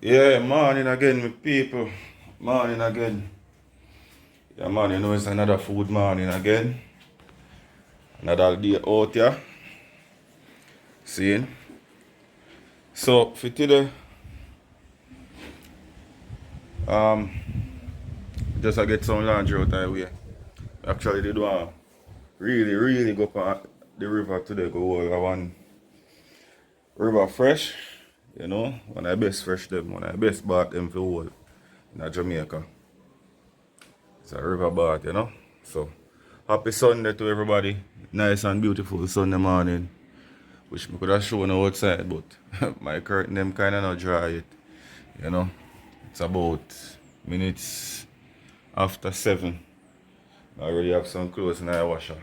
Yeah, morning again, my people. Morning again. Yeah, man, you know it's another food morning again. Another day out here. Seeing? So, for today, um, just I get some laundry out of the way. Actually, they do really go on the river today. Go over one river fresh. You know, one of the best fresh them, one of the best bath them for all in Jamaica. It's a river bath, you know. So, happy Sunday to everybody. Nice and beautiful Sunday morning. Which I could have shown outside, but my curtain them kind of not dry yet. You know, it's about minutes after 7. I already have some clothes in the washer.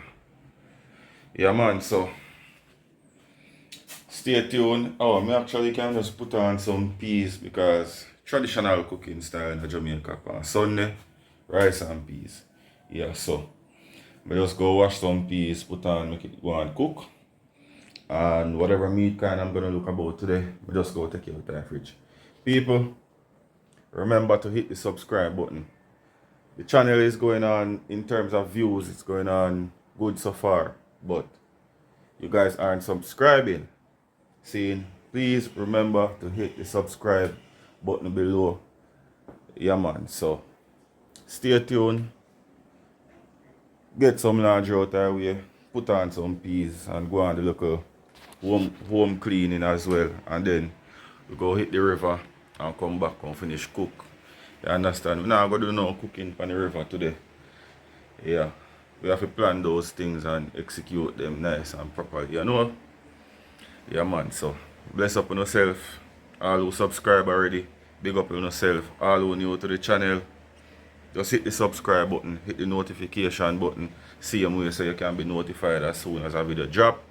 Yeah, man, so stay tuned. Oh, me actually can just put on some peas because traditional cooking style in Jamaica. On Sunday, rice and peas. Yeah, so I just go wash some peas, put on, make it go and cook. And whatever meat kind I'm gonna look about today, I just go take it out of the fridge. People, remember to hit the subscribe button. The channel is going on, in terms of views, it's going on good so far, but you guys aren't subscribing. Seeing, please remember to hit the subscribe button below. Yeah, man, so stay tuned, get some laundry out of the way, put on some peas and go on the local home cleaning as well, and then we go hit the river and come back and finish cook. You understand? We're not going to do no cooking on the river today. Yeah, we have to plan those things and execute them nice and properly, you know? Yeah, man, so bless up on yourself. All who subscribe already, big up on yourself. All who new to the channel, just hit the subscribe button, hit the notification button, see them way so you can be notified as soon as a video drop.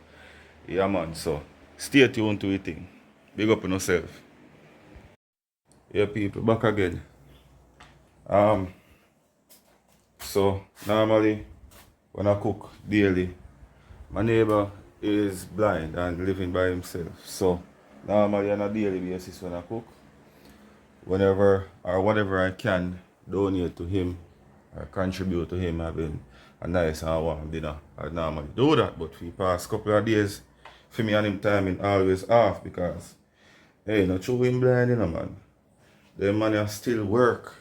Yeah, man, so stay tuned to it thing. Big up on yourself. Yeah, people, back again. So normally when I cook daily, my neighbor is blind and living by himself. So normally on a daily basis when I cook, whenever or whatever I can donate to him or contribute to him having a nice and warm dinner. I normally do that, but for the past couple of days, for me and him timing always off because hey, not true him blind, you know, man. The money still work.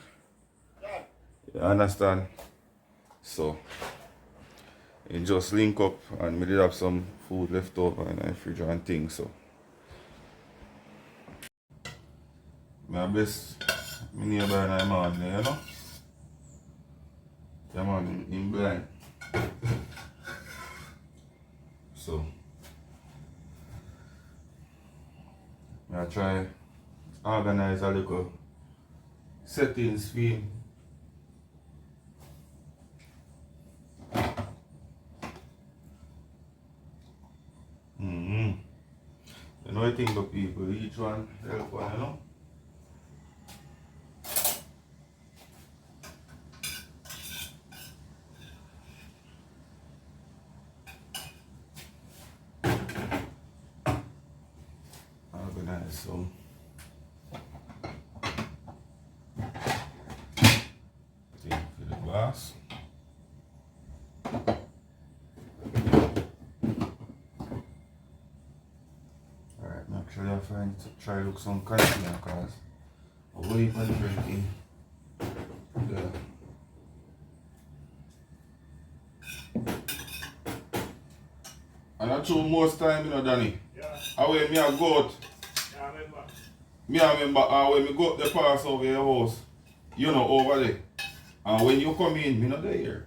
You understand? So it just link up and we did have some food left over in the fridge and things, so I bless my neighbor in the morning, you know? Yeah, man, in blind. So I try organize a little settings for him. You know, I think of people, each one help one, you know? Organize some. Thing for the glass. Alright, actually I find to try look some container because I'm waiting for drinking. Yeah. And I told most time, you know, Danny. Yeah. Away me a goat. Yeah, I remember. Me I remember when me go up the pass over your house. You know, over there. And when you come in, me not there.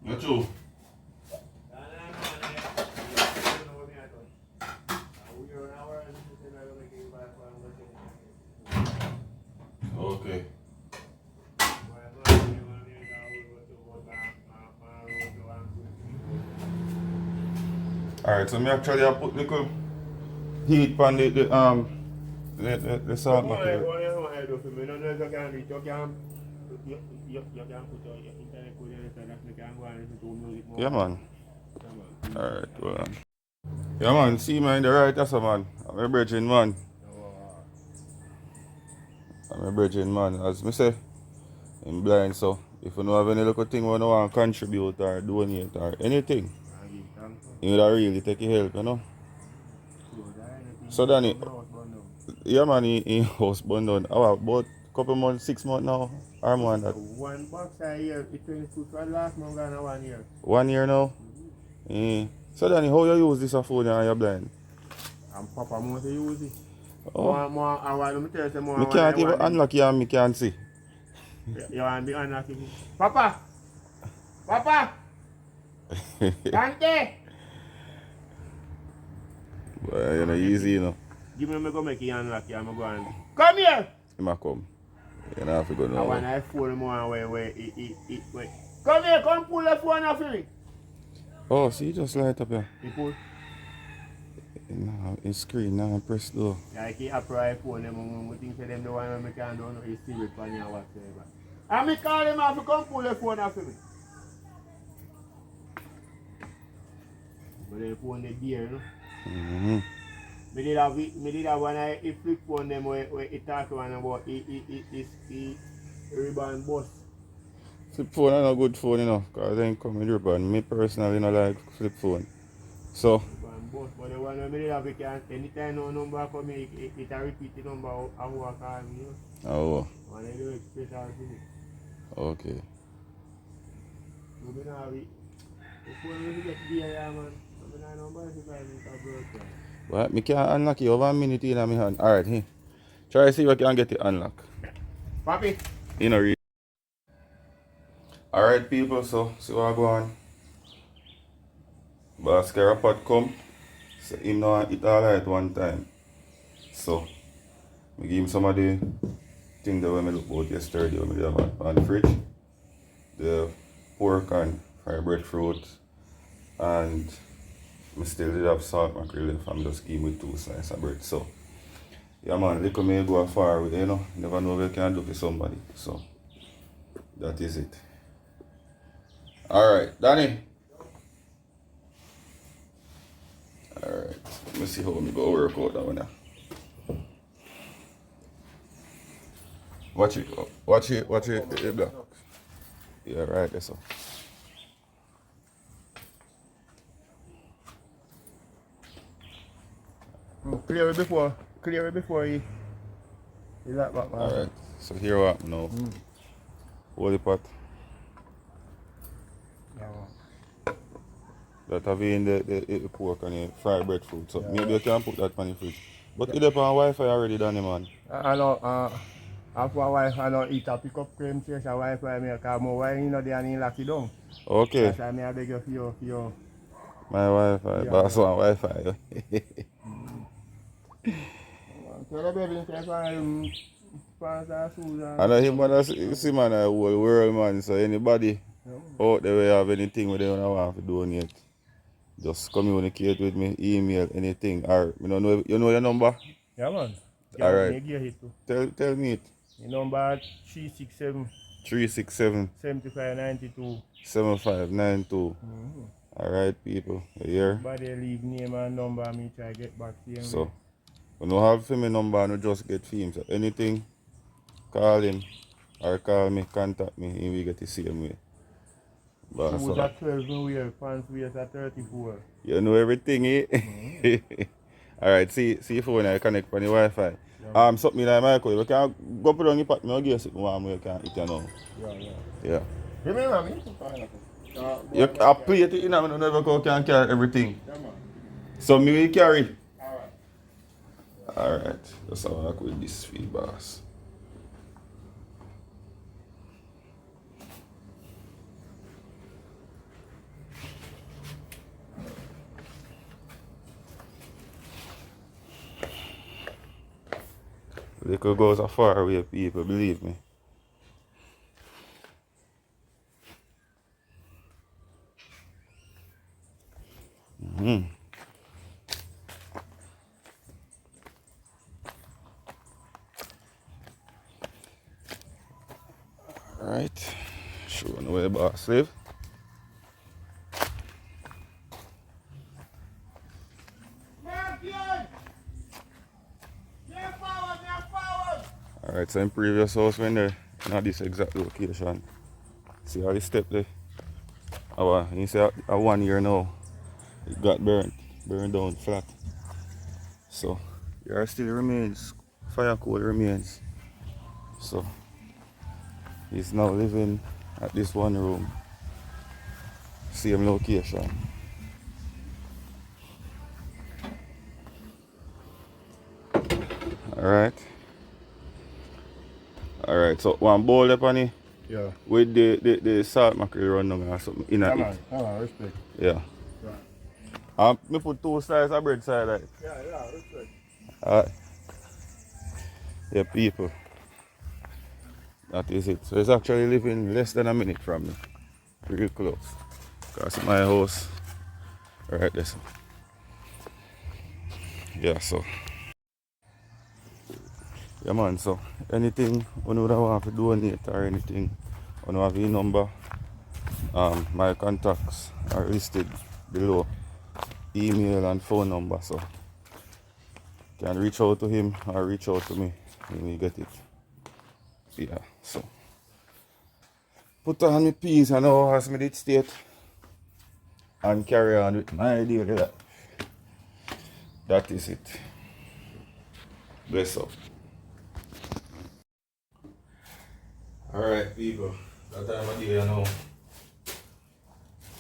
Not true. Okay. Alright, so me actually I put little heat on the The salt What mackerel. you do for me? No, you can reach, you can put your internet code in so that you can go and listen to music more. Yeah, man. Yeah, man. Alright, well. Yeah, man. See, man, the right, that's a man. I'm a virgin, man. I'm a virgin, man. As me say, I'm blind, so if you don't have any little thing you want to contribute or donate or anything, you would really take your help, you know. So, Danny, yeah, man, he house burned down. About couple months, 6 months now, or more than that. 1 box a year, it's 22 for last month and 1 year. 1 year now? So, Danny, how you use this phone and you're blind? And Papa want to use it. Oh. I want to tell you more. I can't even unlock you and I can't see. You want to be unlocking? Papa! Papa! Dante! But you know, easy, you know. Give me go make you unlock you. I'm going. Come here! He might come. You know, have to go now. I want to phone more where Come here, come pull the phone off me. Oh, see, just light up here. He pull. No, it's screen now, press low. Like he apply phone them, we think them the one we can do no is serious for you whatsoever. And me call him off to come pull the phone off me. But the phone they dear, you know. Me did have one I flip phone them where it talk one about it ribbon bus. Flip phone is not good phone, you know, because I ain't come with ribbon. Me personally don't like flip phone. So, but the one I have, it can, anytime no number come in, it repeat the number I walk on, you know. oh. When I do it special thing. Okay. So we now have it. The phone will get there, man. I don't know about it, But I can't unlock it over a minute in my hand. Alright, hey. Try to see if I can get it unlocked. Papi. You know, alright, people, so see what I go on. But pot come. So him now eat all at one time. So we give him some of the things that we look about yesterday when we have on the fridge. The pork and fried breadfruit, and I still did have salt mackerel if I'm just give me 2 slices of bread. So yeah, man, little may go far with, you know, never know what you can do for somebody. So that is it. Alright, Danny. Alright, let me see how we go work out that one now. Watch it, black. Yeah, right, that's all. Clear it before you like that, man. Alright, so here what now. Hold the pot. Yeah. That have in the pork and the fried breadfruit. So maybe you can put that on the fridge. But it's up on Wi-Fi already done, man. I know, after a while, I don't eat a pick up cream chase, a Wi-Fi, because my wife, you know, they are lock it down. Okay. That's why I beg you for your... My Wi-Fi, Yeah. boss on Wi-Fi. So the baby says, I know him, man, see, man, the whole world, man. So anybody out there will have anything with them want to donate, just communicate with me, email, anything. Or you know your number? Yeah, man. Alright. Tell me it. The number 367 367 7592. 7592. Alright, people. You hear? Everybody leave name and number, me try get back to him. So, when you have my number, you just get him. So anything, call him or call me, contact me, and we get the same way. But Shoes at 12 no wear, pants wear at 34. You know everything, eh? Alright, see if when I connect on the Wi-Fi. Something like Michael, you can go put on your pot, I'll give you something warm you can eat, you know. Yeah. Remember me? You can play it, you know, I never can carry everything. So me will carry. Alright, that's how I work with this feed boss. Little goes a far away, people, believe me. Alright. Showing where the boss live. Alright, so in previous house when they're not this exact location. See how the step there? You see a 1 year now. It got burned down flat. So there still remains, fire code remains. So he's now living at this one room. Same location. Alright, so one bowl up on it. Yeah. With the salt mackerel run down or something in it. Respect. Yeah. Right. Me put 2 slices of bread side like. Yeah, respect. Alright. Yeah, people. That is it. So it's actually living less than a minute from me. Pretty close. Because my house right there. So. Yeah, so. Yeah man, so anything when you want to donate or anything, when you have your number, my contacts are listed below. Email and phone number, so you can reach out to him or reach out to me when you get it. Yeah, so put on my peas and now as me did state and carry on with my daily life. That is it. Bless up. Alright people, that time of day you know,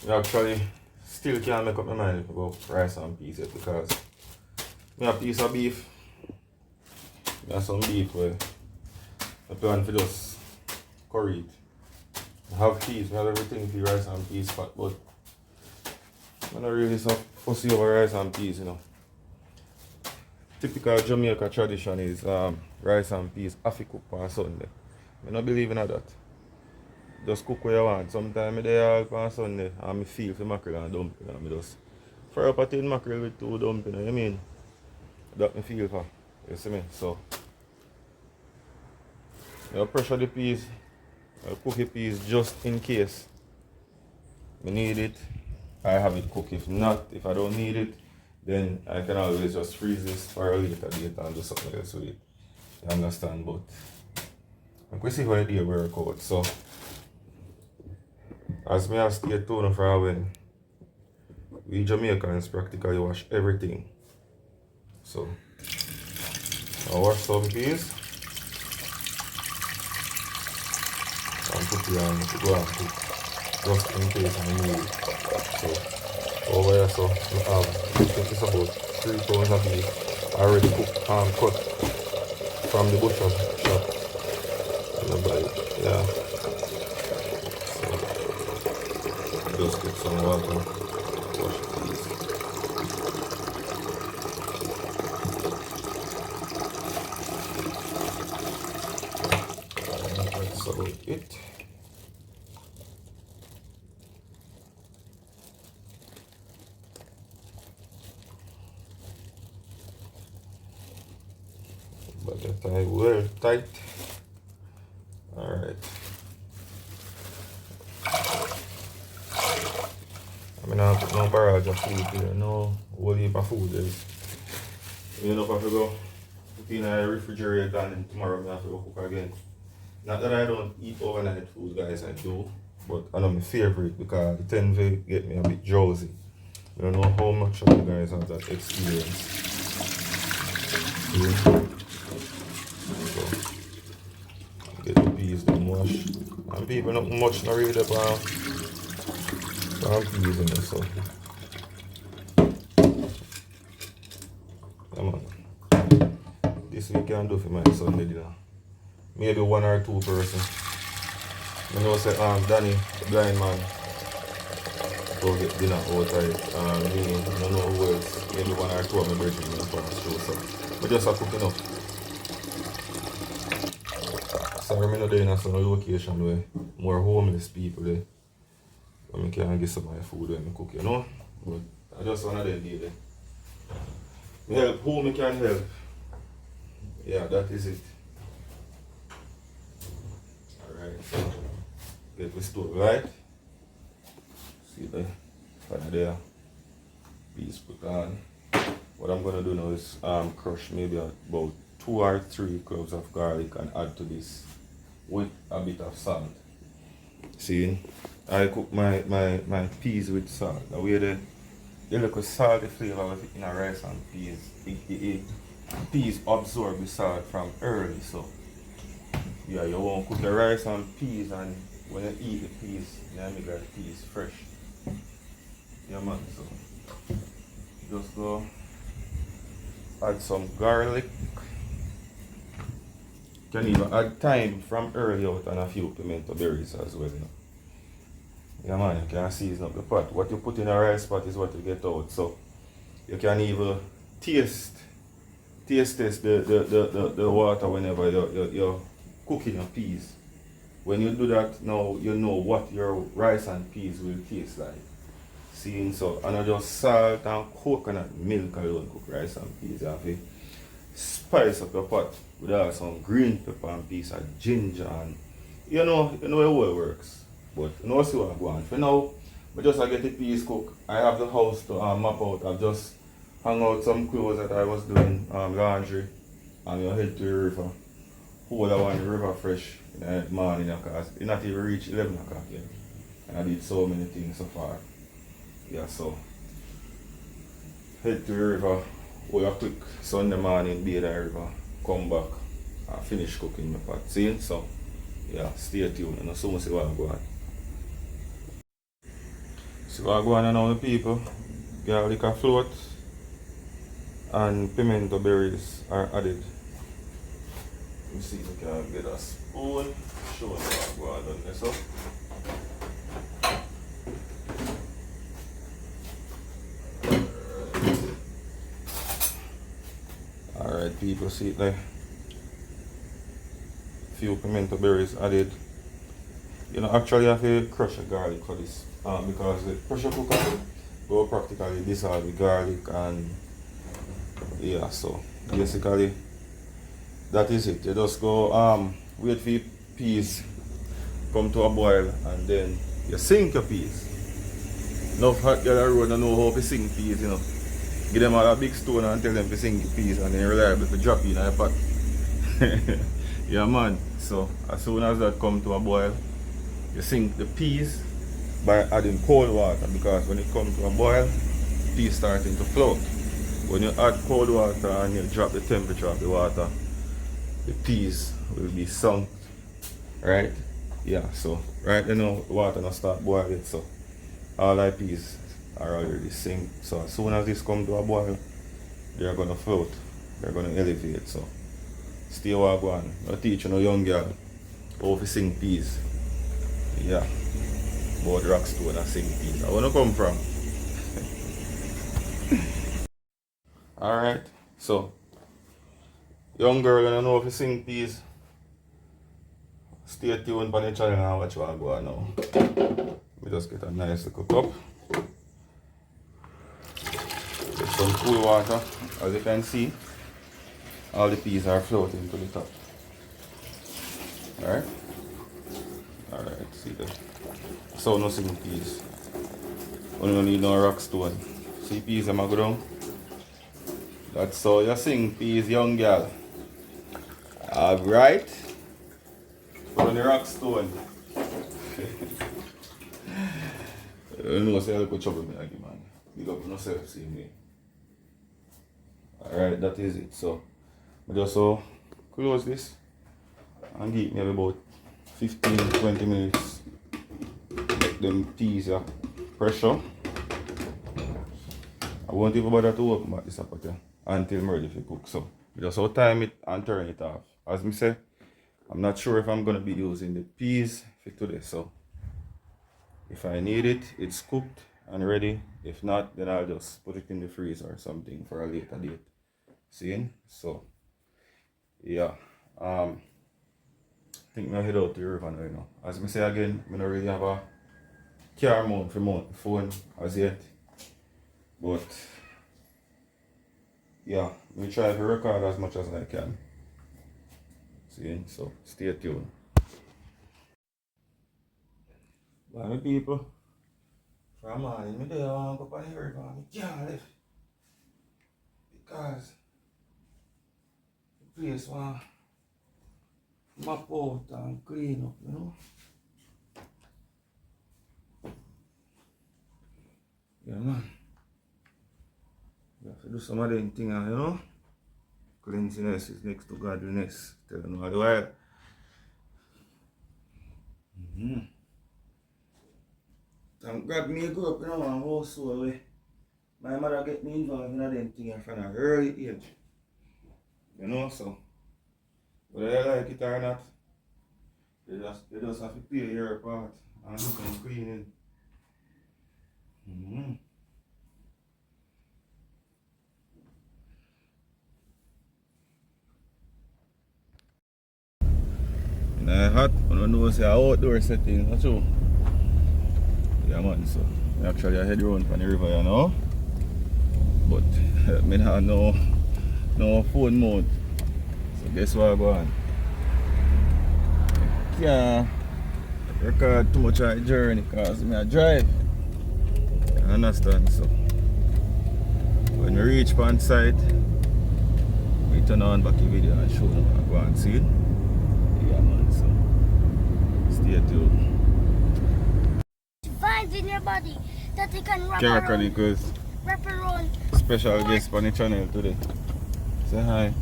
I actually still can't make up my mind about rice and peas yet because I have a piece of beef. I have some beef where I plan for just curried. I have peas, I have everything for rice and peas pot, but I'm not really so fussy over rice and peas, you know. Typical Jamaica tradition is rice and peas half cook on Sunday. I don't believe in that. Just cook what you want. Sometimes I day on Sunday and I feel for mackerel and dumpling and I just fry up a tin mackerel with 2 dumplings, you know what I mean? That I feel for. You see me? So I pressure the peas, I cook the peas just in case I need it. I have it cooked. If not, if I don't need it, then I can always just freeze this for a later date and do something else with it. You understand? But I'm going to see how the day work out. So as me have stayed tuned for a while, we Jamaicans practically wash everything. So I wash some peas and put it on to go and cook just in case I need it. So over here so we have, I think it's about 3 pounds of beef already cooked and cut from the butcher shop. Yeah. So just get some water, wash the peas. That's about it. But the tie well tight. Alright. I mean, I put no barrage of food here, no whole heap of food. You know, if I have to go put in a refrigerator and then tomorrow I have to go cook again. Not that I don't eat overnight food, guys, I do, but I know my favorite because it tends to get me a bit drowsy. I don't know how much of you guys have that experience. So, get the peas done wash. And people not much not really about peas in there, so come on. This we can do for my Sunday dinner. Maybe 1 or 2 person. I know say Danny, the blind man, go get dinner outside. Me, I don't know who else. Maybe 1 or 2 of my brethren in the show. So I just have cooking up. Sorry, I'm not in some location where more homeless people there. But I can't get some of my food when I cook, you know? But I just want to do it. I help who I can help. Yeah, that is it. Alright, so get the stove light. See the fire there. Peas put on. What I'm gonna do now is crush maybe about 2 or 3 cloves of garlic and add to this with a bit of salt. See, I cook my peas with salt. The way the little salty flavor of it in a rice and peas, peas absorb the salt from early. So yeah, you won't cook your rice and peas, and when you eat the peas, you make the peas fresh. Yeah man, so just go add some garlic. You can even add thyme from early out and a few pimento berries as well. You know. Yeah man, you can season up the pot. What you put in a rice pot is what you get out. So you can even taste test the water whenever you're cooking your peas. When you do that now, you know what your rice and peas will taste like. Seeing so, and I just salt and coconut milk alone cook rice and peas. You have to spice up your pot with some green pepper and piece of ginger, and you know how it works. But you know see what I'm going. For now, I just get the peas cooked. I have the house to map out. I've just hung out some clothes that I was doing laundry, and you head to the river. Hold that one the river fresh in the morning because it not even reach 11 o'clock yet. And I did so many things so far. Yeah, so head to the river, hold a quick Sunday morning, bathe the river, come back and finish cooking my pot. See? So yeah, stay tuned and soon see what I'm going. See what I'm going on now, people. Garlic a float and pimento berries are added. Let me see if we can get a spoon. Show us what I'm going on this up. Alright people, see it there. Few pimento berries added. You know, actually I have to crush a garlic for this because the pressure cooker go practically dissolve the garlic, and yeah, so basically that is it. You just go wait for your peas come to a boil and then you sink your peas. Enough hot girl road don't know how to sink peas, you know. Give them all a big stone and tell them to sink the peas, and then reliable to drop in your pot. Yeah man, so as soon as that come to a boil, you sink the peas by adding cold water, because when it comes to a boil, peas starting to float. When you add cold water and you drop the temperature of the water, the peas will be sunk, right? Yeah, so right now the water now start boiling, so all our peas are already sink. So as soon as this come to a boil, they're gonna float, they're gonna elevate. So stay while going. I'll teach you young girl how to sing peas. Yeah, about rockstone and sing peas. I wanna come from. Alright, so young girl, I know if you sing peas, stay tuned on the channel and watch what I go on now. We just get a nice little cup. Get some cool water. As you can see, all the peas are floating to the top. Alright? Alright, see that. So no sing peas. We don't need no rock stone. See peas I'm go down? That's how you sing peas, young girl. Alright. Put on the rock stone. You know say I'll put trouble me again, man. Big up on yourself, see me. Alright, that is it. So I just so close this and give me about 15-20 minutes. Make them peas pressure. I won't even bother to open back this up until I'm ready to cook. So I just so time it and turn it off. As I say, I'm not sure if I'm gonna be using the peas for today. So if I need it, it's cooked and ready. If not, then I'll just put it in the freezer or something for a later date. See? So yeah. I think I'll head out to the river now, you know. As I say again, I don't really have a car mount for mount the phone as yet. But yeah, we try to record as much as I can. See? So stay tuned. But my people, from morning, me there I want to go on the river and I can't live. Because the place want map out and clean up, you know. Yeah, man. You have to do some of them things, you know. Cleanliness is next to godliness. Tell you know the while. Thank God me grew up in a household where my mother get me involved in them things from an early age. You know, so whether you like it or not, you just have to play your part and do some cleaning. Nah, hot, I don't know say outdoor setting, that's true. Yeah man, so I actually head round from the river, you know. But me not no phone mode. So guess what I go on? Can't record too much of the journey because I drive. You understand? So when we reach one site, we turn on back the video and show them what I go and see. Yeah man, so stay tuned. Vines in your body that you can wrap Camera around. Chronicles Wrap around. special guest on the channel today. Say hi.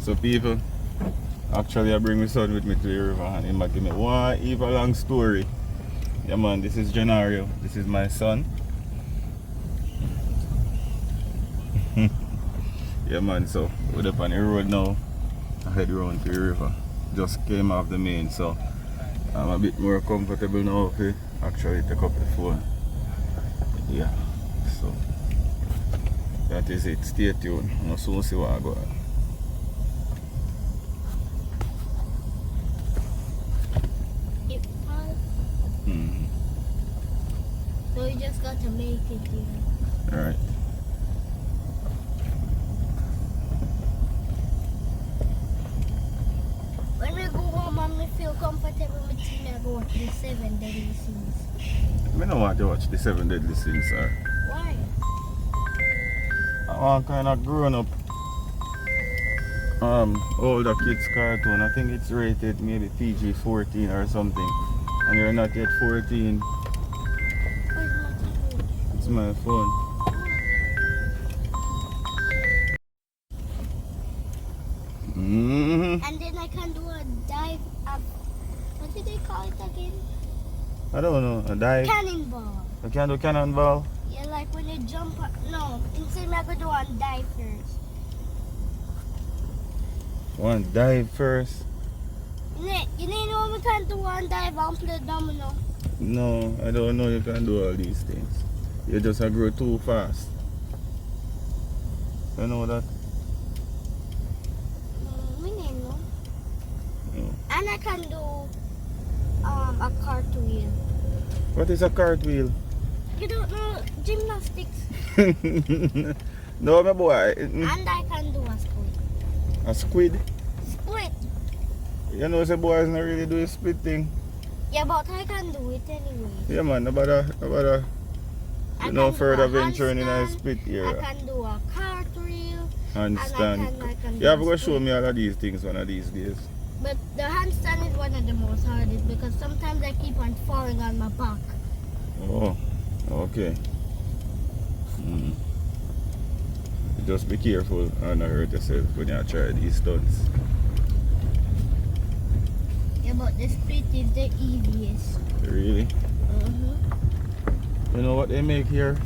So people, actually I bring my son with me to the river and he might give me one even long story. Yeah man, this is Janario, this is my son. Yeah man, so we're up on the road now. I head round to the river. Just came off the main, so I'm a bit more comfortable now to actually take up the phone. Yeah, so that is it. Stay tuned. I'll soon see what I got. It falls. So you just got to make it here. Alright. When we go home and we feel comfortable with you, I go watch the 7 Deadly Sins. I don't want to watch the 7 Deadly Sins, sir. Why? I want kind of grown up older kids cartoon. I think it's rated maybe PG-14 or something. And you're not yet 14. Where's my TV? It's my phone. And then I can do a dive up. What did they call it again? I don't know. A dive. Cannonball. You can do cannonball. Yeah, like when you jump up. No, instead I go do one dive first. One dive first. You know we can do one dive and play domino. No, I don't know you can do all these things. You just grow too fast. You know that? We didn't know. No. And I can do a cartwheel. What is a cartwheel? You don't know gymnastics. No, my boy. And I can do a squid. A squid? Split. You know, the boys not really do a split thing. Yeah, but I can do it anyway. Yeah, man, no bother. You know, further venturing in a split here. I can do a cartwheel. Handstand. I can You have do to a show split. me all of these things one of these days. But the handstand is one of the most hardest because sometimes I keep on falling on my back. Oh, okay. Just be careful and not hurt yourself when you try these stunts. Yeah, but the split is the easiest. Really? You know what they make here?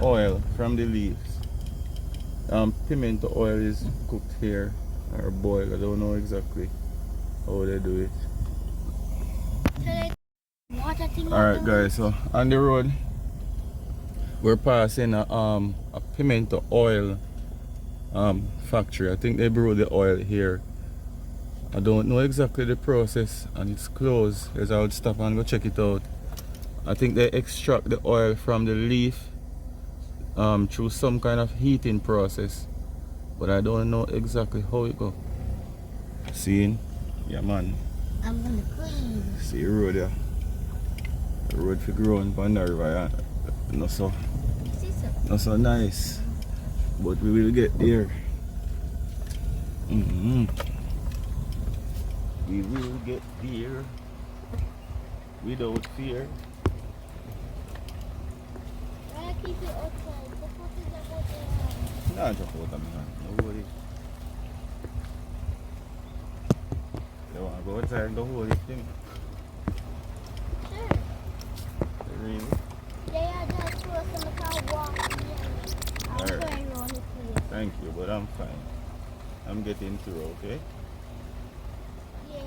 Oil from the leaves. Pimento oil is cooked here or boiled. I don't know exactly how they do it. Water thing. Alright guys, so on the road we're passing a pimento oil factory. I think they brew the oil here. I don't know exactly the process and it's closed. As I would stop and go check it out. I think they extract the oil from the leaf through some kind of heating process, but I don't know exactly how it go. Seeing? Yeah man. I'm gonna clean. See the road there. The road for growing on the river, yeah. Not so, See so? not so nice. But we will get there. We will get there without fear. I keep it outside. The pot is about there. Nah, drop out of my hand. No worry. You want to go outside and go hold it, Tim? Sure. Really? Yeah, just throw some can walk. I'll Alright. turn around it for you. Thank you, but I'm fine. I'm getting through, okay? Yeah.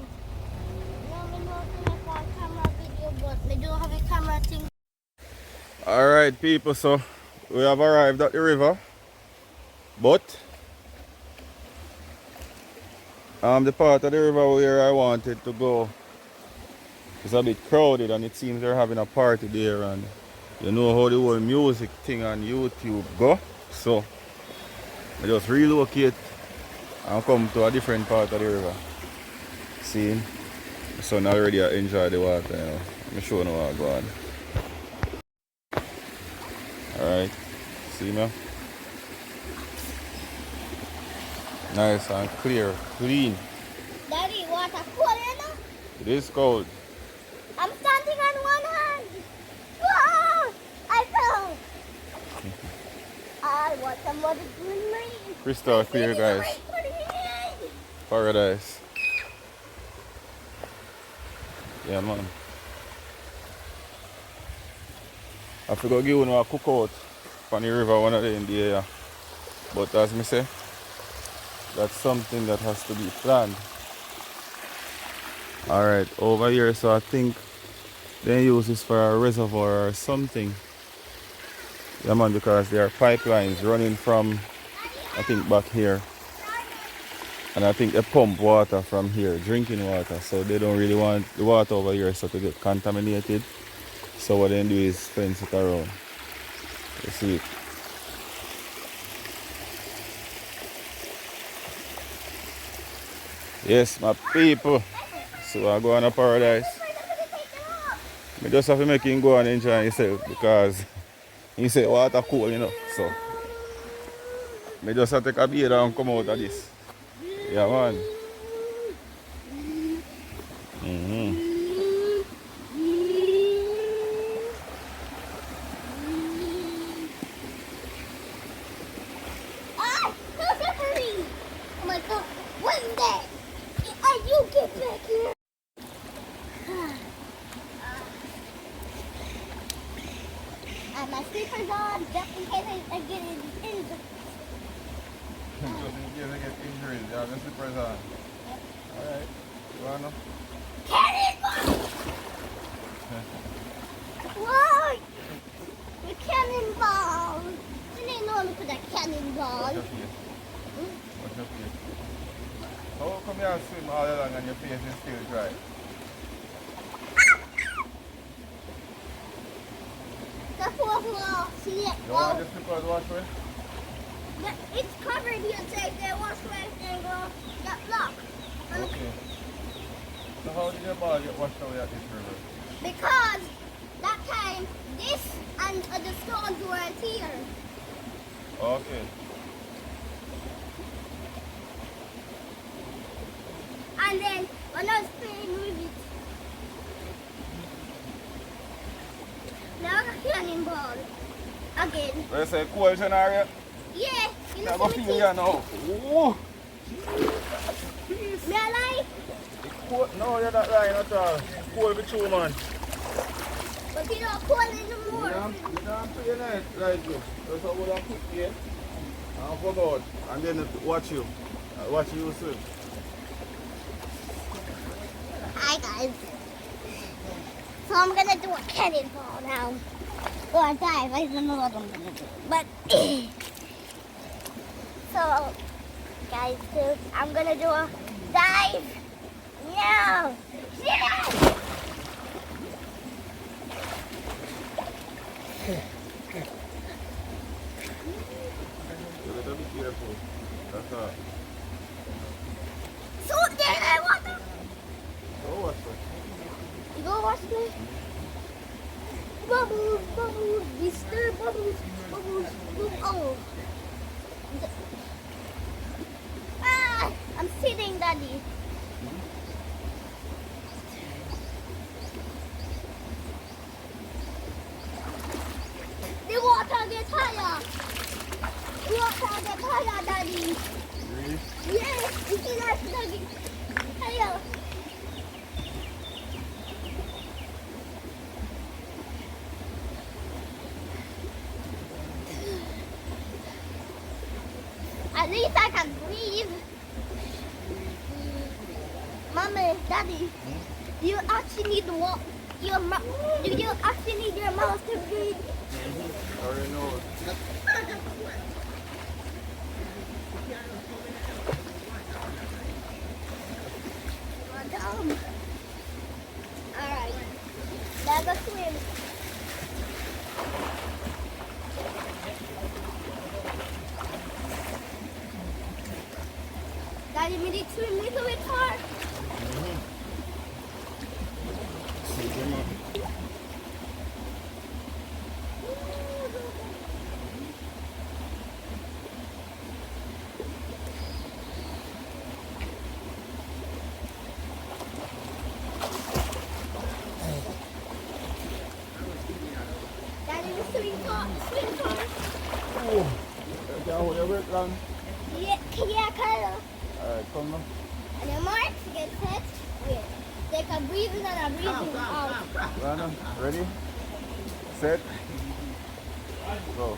No, me not have a camera video, but me do have a camera thing. Alright, people, so we have arrived at the river. But the part of the river where I wanted to go is a bit crowded, and it seems they're having a party there, and you know how the whole music thing on YouTube go. So I just relocate and come to a different part of the river. See, the sun already enjoy the water, you know. Let me show you how I go on. Alright, see me? Nice and clear, clean. Daddy, water cold, you know? It is cold. I'm standing on one hand. Whoa! I fell. I want somebody to me. Crystal clear, guys. Paradise. Yeah, man. I forgot give you a cookout on the river one of the in the area. But as me say, that's something that has to be planned. Alright, over here, so I think they use this for a reservoir or something. Yeah, man, because there are pipelines running from, I think, back here. And I think they pump water from here, drinking water. So they don't really want the water over here so to get contaminated. So what they do is fence it around. You see it. Yes, my people. So I go on a paradise. I just have to make him go and enjoy himself because he said water cool, you know. So I just have to take a beer and come out of this. Yeah, man. Ah, no slippery. Oh my god, what is that? You get back here. I have my slippers on just in case I get injured. Just in case I get injuries, yeah, the slippers on. Alright, you wanna? Cannonball! Whoa! The cannonball! You didn't know to put a cannonball. Watch your face. Watch your face. How come you have swim all along and your face is still dry? The floor, see it? You want the slippers wash away? It's covered here, say they wash away and go that block. Okay. So how did your ball get washed away at this river? Because that time this and the stones weren't here. Okay. And then when I was playing with it, now I got cannonball again. Let's say cold scenario. Yeah, you know I'm going to feel you now. Ooh. Me alive? Cold. No, you're not lying at all. Cold with you, man. But you know, cold in the morning. You don't play night like this. That's how we'll cook here. And forgot. And then watch you. Watch you swim. Hi guys. So I'm gonna do a cannonball now. Or a dive, I don't know what I'm gonna do. But so guys, so I'm gonna do a dive now. Yeah! You better be careful. That's all. So then I want to Oh, watch sitting, Daddy? The water gets higher. The water gets higher, Daddy. Really? Yes, you see that, Daddy? Higher. At least I can breathe. Mommy, Daddy, you actually need to walk. Do you actually need your mouth to breathe? I already know. Alright, let's go swim. Daddy, we need to swim a little bit hard. Daddy, we swim hard. Swim hard. Oh, can I hold your breath long? Yeah, kind of. Alright, come now. And the marks get set. Wait. Take a breathe in and a breathe out. Rana, ready? Set. Go.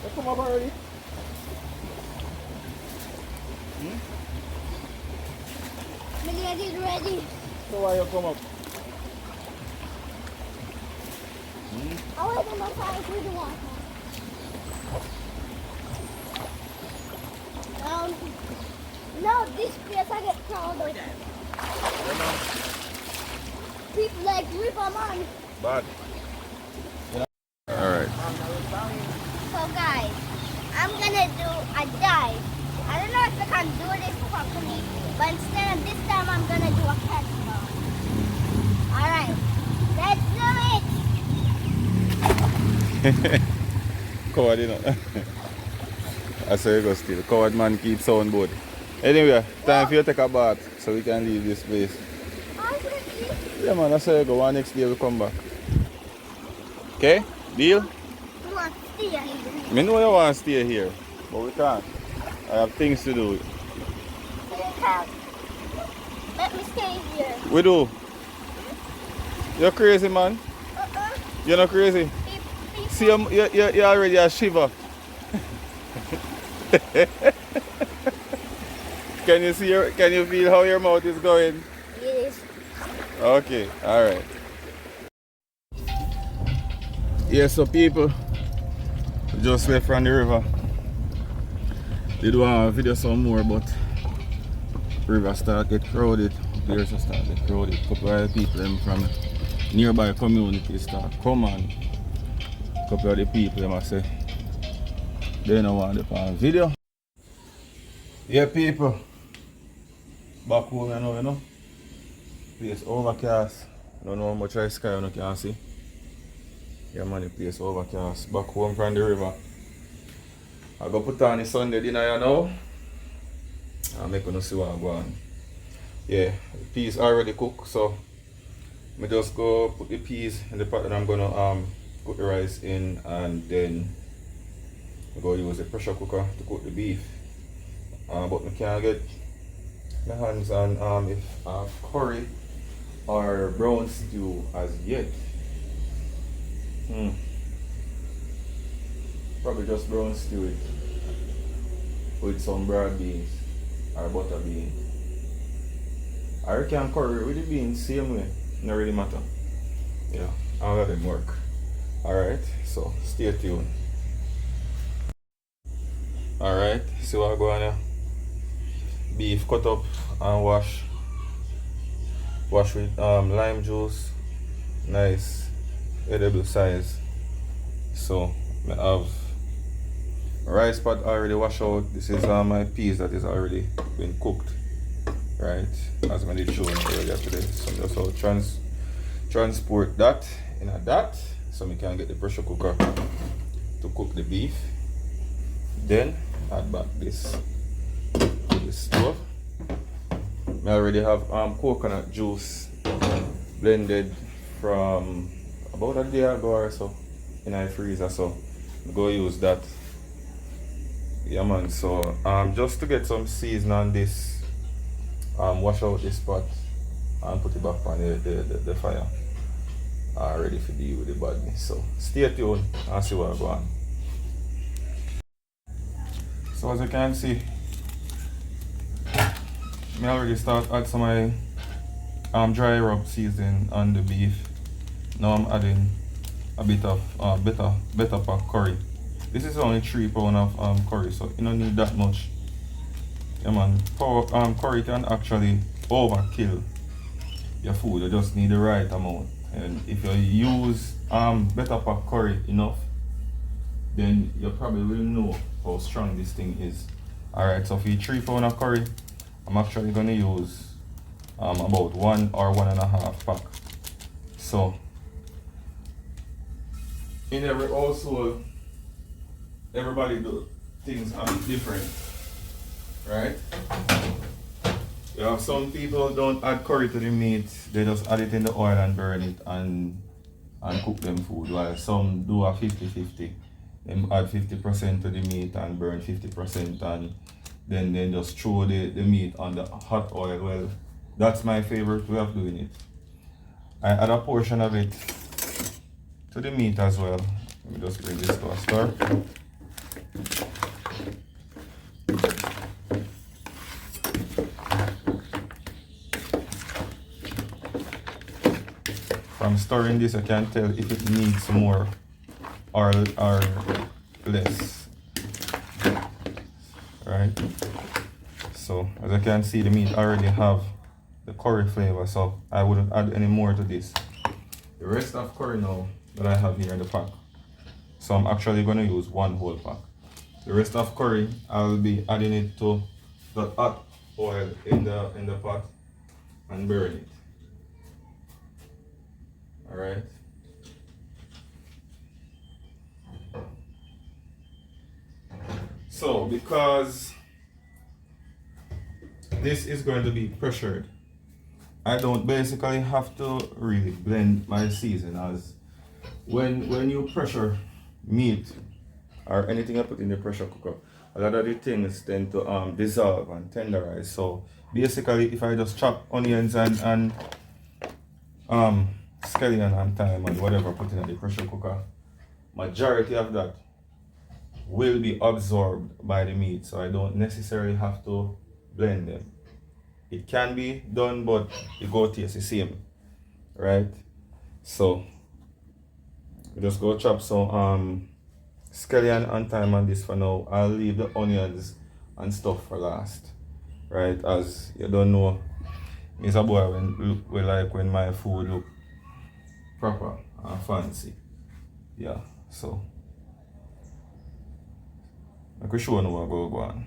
You come up already? My daddy's ready. So why you come up? I want to go find through the water. No, this place I get crowded. People like rip them on. Bad. Alright. So guys, I'm gonna do a dive. I don't know if I can do this properly, but instead of this time I'm gonna do a cannonball. Alright, let's do it! Coward, you know. I say you go still. Coward man keeps sound board. Anyway, time for you to take a bath so we can leave this place. Yeah man, I say you go. One next day we come back. Okay? Deal? You want to stay here? I know you want to stay here, but we can't. I have things to do. Let me stay here. We do. You're crazy, man. You're not crazy. See, you're already a shiver. Can you see can you feel how your mouth is going? Yes. Okay, alright. Yeah, so people just left from the river. They do a video some more, but river start get crowded. Players start get crowded. Couple of people them from nearby communities start come on. Couple of the people them I say they don't want to on video. Yeah, people. Back home now, you know. Place overcast. I don't know how much of sky you can see. Yeah man, the place overcast. Back home from the river. I go put on the Sunday dinner you know. I'll make you see what I go on. Yeah, the peas already cooked, so I just go put the peas in the pot and I'm gonna put the rice in, and then I go use the pressure cooker to cook the beef. But I can't get my hands on if I have curry or brown stew as yet. Probably just brown stew it with some broad beans or butter beans. Or you can curry with the beans same way, not really matter. Yeah, I'll let it work. Alright, so stay tuned. Alright, see what I go on here. Beef cut up and wash with lime juice, nice edible size. So I have rice pot already washed out. This is my peas that is already been cooked. right? As I did show earlier today. So just how transport that in a that so we can get the pressure cooker to cook the beef. Then add back this to the stove. I already have coconut juice blended from about a day ago or so in my freezer, so I'm go use that. Yeah man, so just to get some season on this, wash out this pot and put it back on the fire, ready for deal with the badness. So stay tuned and see what I go on. So as you can see, I already start add some of my dry rub seasoning on the beef. Now I'm adding a bit of better pack curry. This is only 3 pounds of curry, so you don't need that much. Yeah man, curry can actually overkill your food. You just need the right amount. And if you use better pack curry enough, then you probably will know how strong this thing is. Alright, so for 3 pounds of curry, I'm actually gonna use about 1 or 1.5 pack. So in every household, everybody do things a bit different, right? You have some people don't add curry to the meat, they just add it in the oil and burn it and cook them food, while some do a 50-50. Them add 50% to the meat and burn 50%, and then they just throw the meat on the hot oil. Well, that's my favorite way of doing it. I add a portion of it to the meat as well. Let me just bring this to a stir. From stirring this, I can tell if it needs more or less. Right? So as I can see, the meat already have the curry flavor, so I wouldn't add any more to this. The rest of curry now that I have here in the pack, so I'm actually going to use 1 whole pack. The rest of curry, I'll be adding it to the hot oil in the pot and burn it. Alright. So because this is going to be pressured, I don't basically have to really blend my season, as when you pressure meat or anything I put in the pressure cooker, a lot of the things tend to dissolve and tenderize. So basically, if I just chop onions and scallion and thyme and whatever put in the pressure cooker, majority of that will be absorbed by the meat, so I don't necessarily have to blend them. It can be done, but it go taste the same, right? So we just go chop some scallion and thyme on this for now. I'll leave the onions and stuff for last, right? As you don't know, it's a boy when like when my food look proper and fancy. Yeah, so I can show you what go on.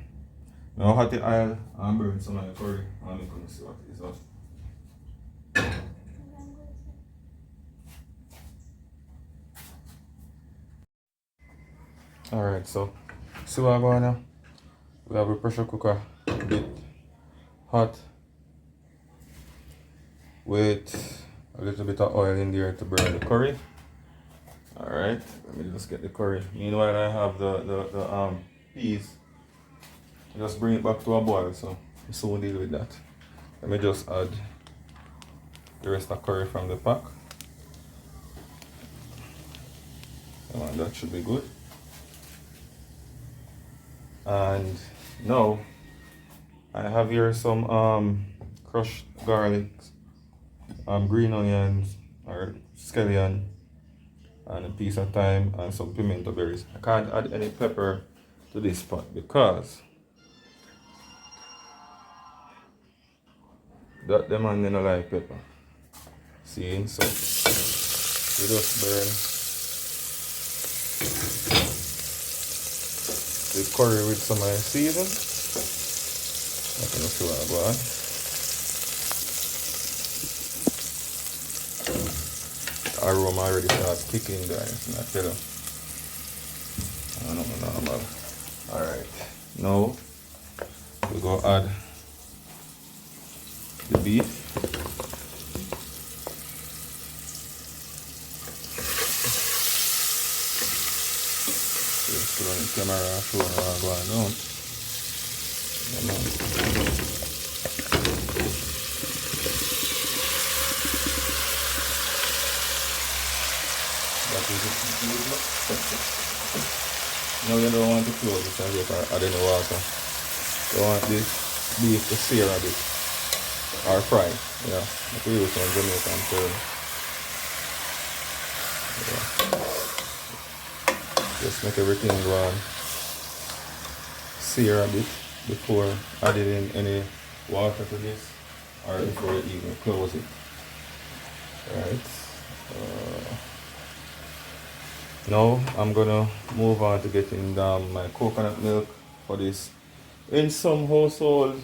Now hot the oil and burn some of the curry and I'm going to see what it is up. Alright, so see what I'm going now. We have a pressure cooker a bit hot with a little bit of oil in there to burn the curry. Alright, let me just get the curry. Meanwhile, I have the peas. Just bring it back to a boil, so I soon deal with that. Let me just add the rest of curry from the pack. And that should be good. And now I have here some crushed garlic, green onions or scallion, and a piece of thyme and some pimento berries. I can't add any pepper to this pot because that the man didn't like pepper. See, so we just burn the curry with some season. I can see what I go on. aroma already starts kicking, guys. And I tell you, I don't know normal. Alright, now we go add the beef. Put on the camera, show what's going on. That is it. Now you don't want to close this and just add any water. You want this beef to sear a bit or fry. Yeah, if we use some Jamaican term. Yeah. Just make everything go on sear a bit before adding in any water to this or before you even close it. Alright. Now I'm gonna move on to getting my coconut milk for this. In some households,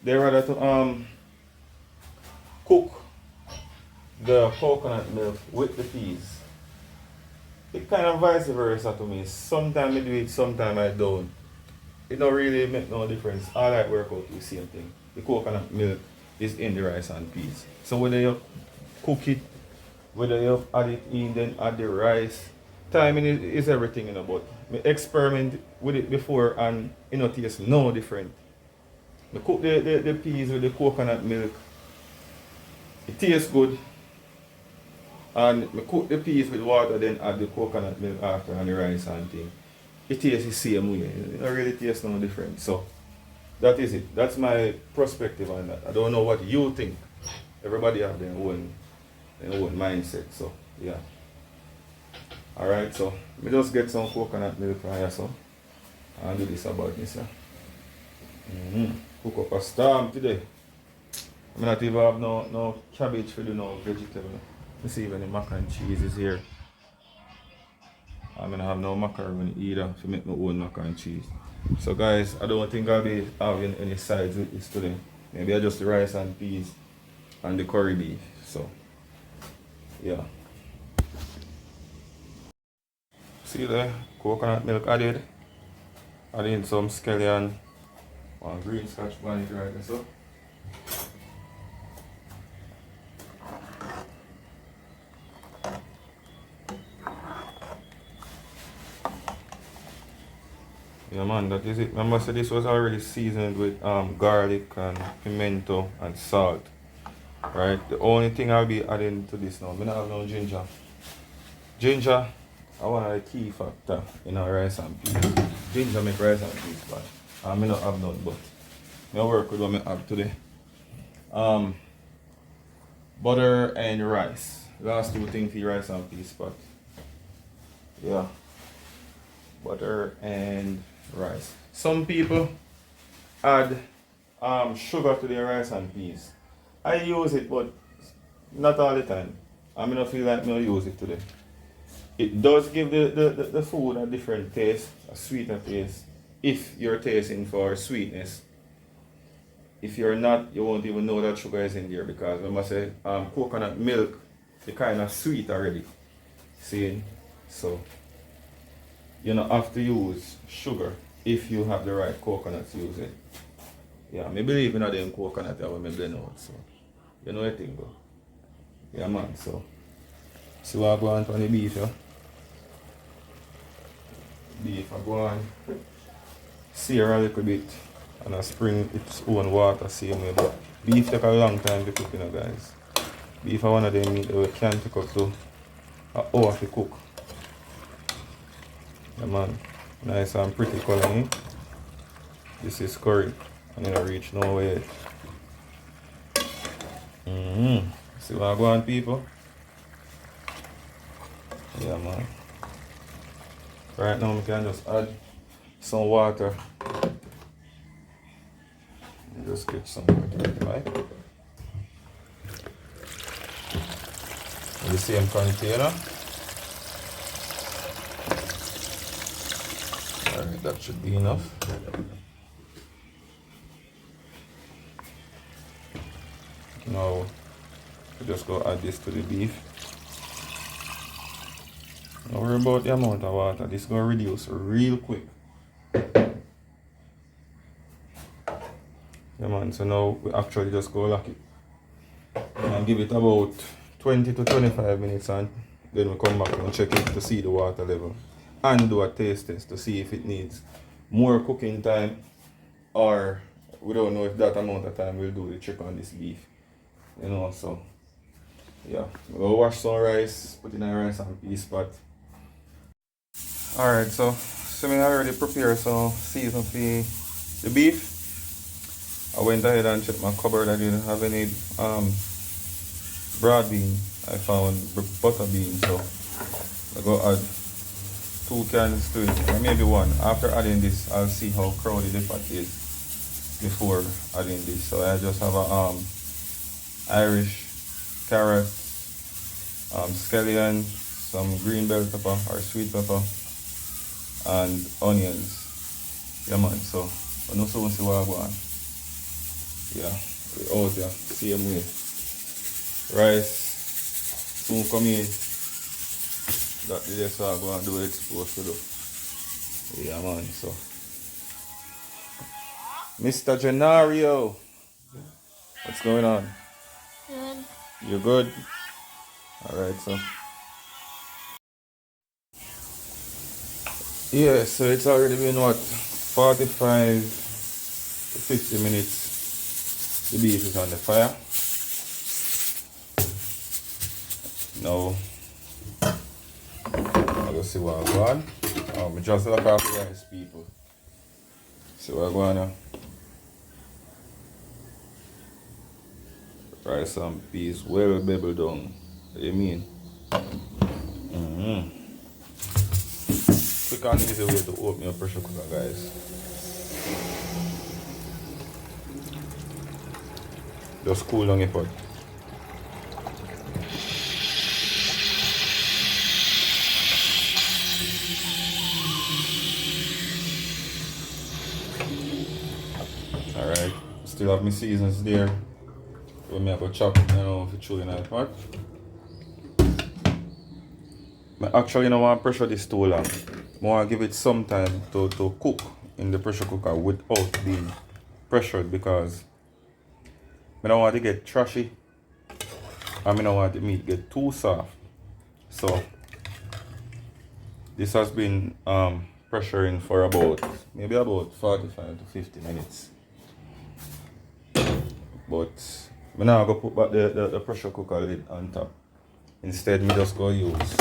they rather to cook the coconut milk with the peas. It kind of vice versa to me. Sometimes I do it, sometimes I don't. It don't really make no difference. All that work out the same thing. The coconut milk is in the rice and peas. So whether you cook it, whether you add it in, then add the rice. Timing is everything, you know, but I experiment with it before and it you know, tastes no different. I cook the peas with the coconut milk. It tastes good. And I cook the peas with water, then add the coconut milk after and the rice and thing. It tastes the same way. It don't really taste no different. So that is it. That's my perspective on that. I don't know what you think. Everybody have their own mindset. So yeah. Alright, so we just get some coconut milk from here, so I'll do this about this. Cook up a storm today. I not even have no cabbage for do no vegetable. Let's see if any mac and cheese is here. I'm gonna have no macaroni either to make my own mac and cheese. So guys, I don't think I'll be having any sides with this today. Maybe I just the rice and peas and the curry beef. So yeah. See there, coconut milk added. Add in some scallion, one green scotch bonnet right there, so. Yeah man, that is it. Remember, so this was already seasoned with garlic and pimento and salt. Right? The only thing I'll be adding to this now, I don't have no ginger. Ginger, I want a key factor in our rice and peas. Ginger make rice and peas bad. I may not have none, but I work with what I have today. Butter and rice. Last two things for rice and peas pot. Yeah. Butter and rice. Some people add sugar to their rice and peas. I use it, but not all the time. I don't feel like I use it today. It does give the food a different taste, a sweeter taste, if you're tasting for sweetness. If you're not, you won't even know that sugar is in there, because remember say coconut milk, it's kind of sweet already. See? So you don't have to use sugar if you have the right coconuts, use it. Yeah, I believe in them coconut that when I blend out, so you know what I think though. Yeah man, so see what I go on the beef, yeah? Beef I go on sear a little bit and I spring its own water same way, but beef take a long time to cook, you know guys. Beef are one of them meat that we can take up to an hour to cook. Yeah man, nice and pretty color, eh? This is curry. I'm gonna reach nowhere. See what I go on, people? Yeah man. Right now we can just add some water. Just get some water, right? In the same container. Alright, that should be enough. Now we just go add this to the beef. Don't worry about the amount of water. This is going to reduce real quick. Yeah man, so now we actually just go lock it. And give it about 20 to 25 minutes and then we come back and check it to see the water level. And do a taste test to see if it needs more cooking time or we don't know if that amount of time will do the trick on this beef. You know, so yeah. We'll wash some rice, put in a rice and peas pot. Alright, so I already prepared some season for the beef. I went ahead and checked my cupboard. I didn't have any broad bean. I found butter bean, so I go add 2 cans to it, or maybe 1. After adding this, I'll see how crowded the pot is before adding this. So I just have a Irish carrot, scallion, some green bell pepper or sweet pepper, and onions. Yeah man, so I know someone see what I want. Yeah, we out there, same way. Rice soon come in. That's what I'm going to do what it's supposed to do. Yeah man, so Mr. Genario, what's going on? Good. You good? Alright, so yeah, so it's already been what, 45 to 50 minutes. The beef is on the fire. Now I'll go see what I want. I just look after rice, people. See what I want now. Rice and peas well beveled down. What do you mean? Quick and easy way to open your pressure cooker, guys. Just cool down your pot. Alright, still have my seasons there. So I go chop it now for chewing in the pot. I actually don't want to pressure this too long. I want to give it some time to cook in the pressure cooker without being pressured because I don't want it to get trashy and I don't want the meat to get too soft. So this has been pressuring for maybe about 45 to 50 minutes. But I'm now going to put back the pressure cooker lid on top. Instead, I just go use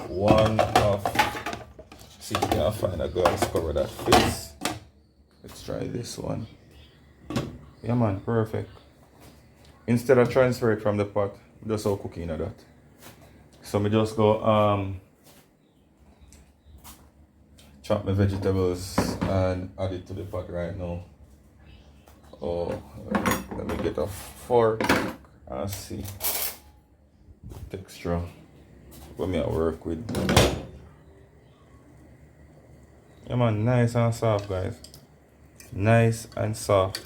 one of, see if I can find a glass cover that fits. Let's try this one. Yeah man, perfect. Instead of transfer it from the pot, just how cooking of that. So I just go chop my vegetables and add it to the pot right now. Oh, let me get a fork and see the texture what me I work with. Yeah man, nice and soft guys. Nice and soft.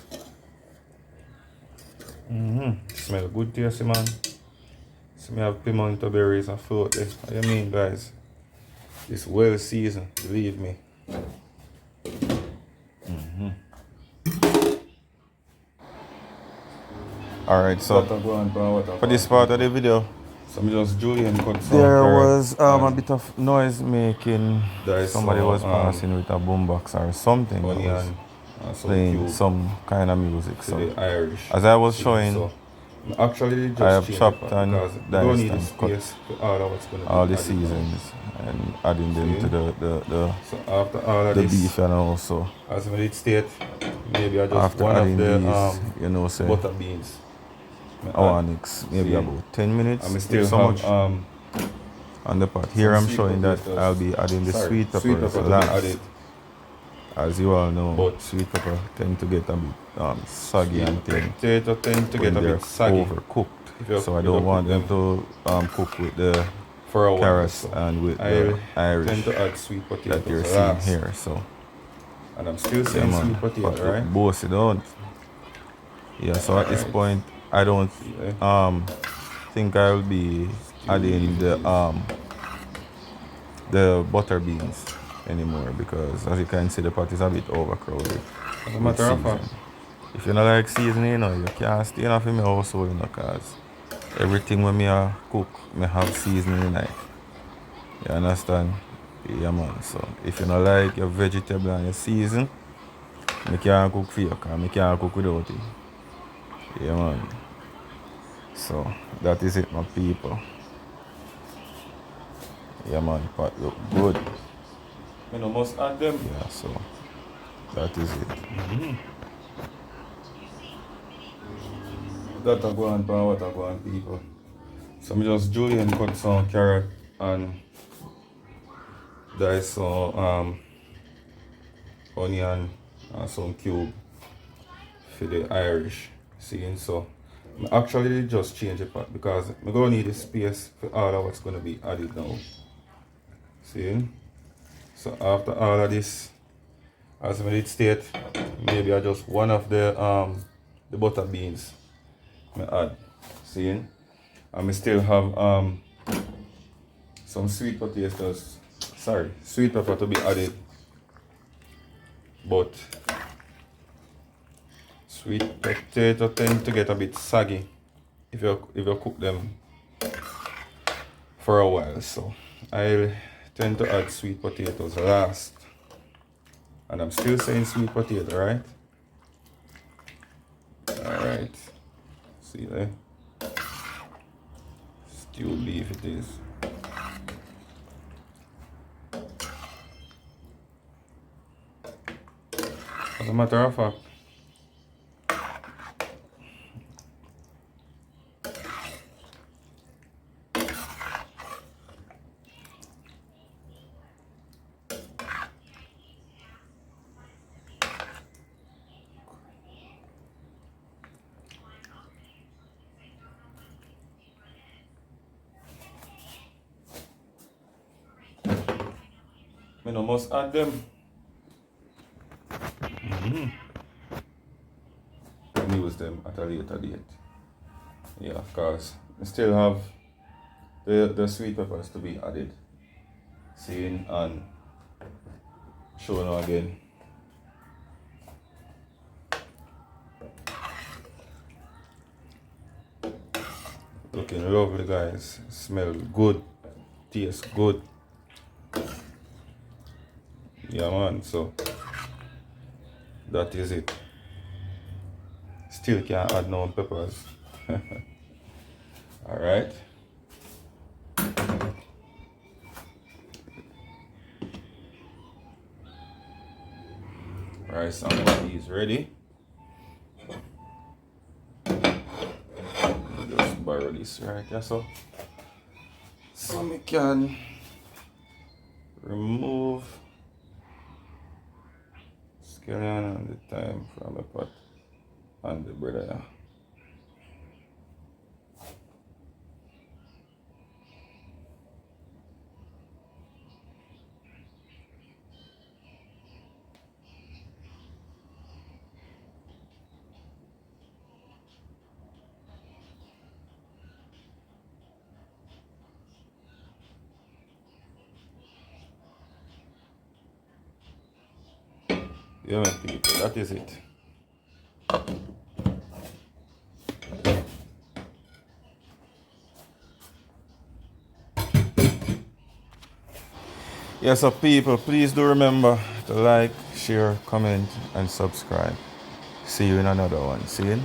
Smell good tasty man. So me have pimento berries and float there. What you mean guys? It's well seasoned, believe me. Alright, so for this part of the video, so just Julian cut some there carrot was a bit of noise making. Somebody was passing with a boombox or something. That was onion and some playing cube some kind of music. to So the Irish. as I was showing, So actually just I have change chopped it and because you don't diced need the and space to all of what's going to all be the added now. seasons and adding them See? to So after all of the this, beef and also as I did state, maybe I just after one adding of the these, you know, say butter beans. our next maybe See? about 10 minutes. And we if still so have much on the pot. Here I'm sweet showing that potatoes. I'll be adding the sweet Sweet peppers pepper to be last. added. As you all know, But sweet pepper tend to get a bit soggy and thin Potato tend to when get a they're bit saggy. overcooked. If you- So I if you don't want cook them to cook with the for a while. carrots So and with I the tend Irish to add sweet potatoes that you're seeing last. here. So And I'm still yeah, saying man, sweet potato, but right? both it don't. Yeah. So at this Alright. point, I don't think I will be adding the the butter beans anymore because as you can see the pot is a bit overcrowded. As a matter of fact. If you don't like seasoning, you know, you can't stay enough in my household, you know, cause everything when me cook, me have seasoning in it. You understand? Yeah man. So if you don't like your vegetable and your season, me can't cook for you, cause me can't cook without it. Yeah man. So that is it my people. Yeah man, pot look good. You know, must add them. Yeah, so that is it. That a go on pan, what a go on people. So me just julienne cut some carrot and dice some onion and some cube for the Irish. See, so I actually just change the pot because I'm gonna need the space for all of what's gonna be added now. See? So after all of this, as I did state, maybe I just one of the butter beans I add. See? And I still have some sweet potatoes, sweet pepper to be added. But sweet potato tend to get a bit saggy if you cook them for a while. So I tend to add sweet potatoes last. And I'm still saying sweet potato, right? Alright. See there? Stewed beef it is. As a matter of fact, I no must add them. And use them at a later date. Yeah, of course. I still have the sweet peppers to be added. Seeing and showing now again. Looking lovely guys. Smell good. Tastes good. Yeah man, so that is it. Still can't add no peppers. Alright. Rice and peas ready. Just borrow this right here so we can remove scallion and the thyme from the pot and the bread here. Yeah, my people, that is it. Yeah, so people, please do remember to like, share, comment, and subscribe. See you in another one. See you.